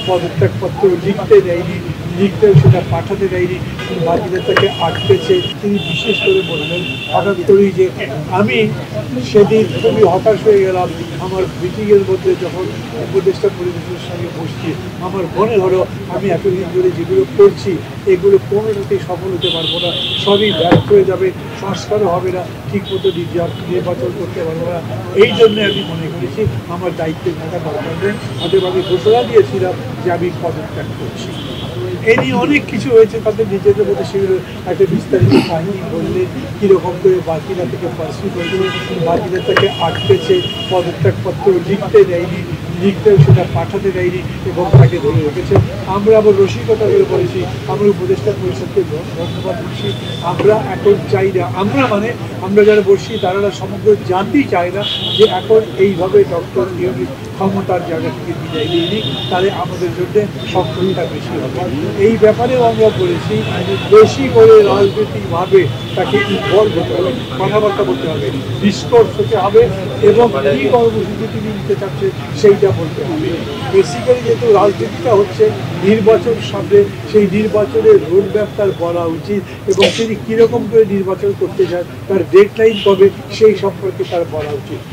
পদত্যাগপত্র লিখতে দেয়নি, লিখতেও সেটা পাঠাতে দেয়নি, বাকিদের তাকে আটকেছে। তিনি বিশেষ করে বললেন হঠাৎ করেই যে আমি সেদিন খুবই হতাশ হয়ে গেলাম। আমার মিটিংয়ের মধ্যে যখন উপদেষ্টা পরিবেশের সঙ্গে বসছি, আমার মনে হলো আমি এতদিন ধরে যেগুলো করছি এগুলো কোনোটাতেই সফল হতে পারবো না, সবই ব্যর্থ হয়ে যাবে, সংস্কারও হবে না, ঠিকমতো নির্বাচন করতে পারবো না। এই জন্য আমি মনে করেছি আমার দায়িত্বে থাকা দরকার নেই, অতএব আমি ঘোষণা দিয়েছিলাম যে আমি পদত্যাগ করছি। এই নিয়ে অনেক কিছু হয়েছে, তাদের নিজেদের মধ্যে সেগুলো একটা বিস্তারিত কাহিনী বললেন, কীরকম করে বাকিরা থেকে পার্সু করলেন, বাকিদের তাকে আটকেছে, পদত্যাগপত্র লিখতে দেয়নি, লিখতেও সেটা পাঠাতে দেয়নি এবং তাকে ধরে রেখেছে। আমরা আবার রসিকতা করে বলেছি, আমরা উপদেষ্টা পরিষদকে ধন্যবাদ দিচ্ছি। আমরা এখন চাই না, আমরা যারা বসছি তারা সমগ্র জাতি চায় না যে এখন এইভাবে ডক্টর ইউনূস ক্ষমতার জায়গা থেকে বিদায় নিয়ে নিই, তাহলে আমাদের জন্য সফলতা বেশি হবে। এই ব্যাপারেও আমরা বলেছি বেশি করে রাজনৈতিকভাবে তাকে ইনভলভ হতে হবে, কথাবার্তা বলতে হবে, ডিসকোর্স হতে হবে এবং কী কর্মসূচি তিনি নিতে চাচ্ছে সেইটা বলতে হবে। বেসিক্যালি যেহেতু রাজনীতিটা হচ্ছে নির্বাচন সামনে, সেই নির্বাচনের রোডম্যাপ তার বলা উচিত এবং তিনি কীরকম করে নির্বাচন করতে চান, তার ডেডলাইন কবে সেই সম্পর্কে তার বলা উচিত।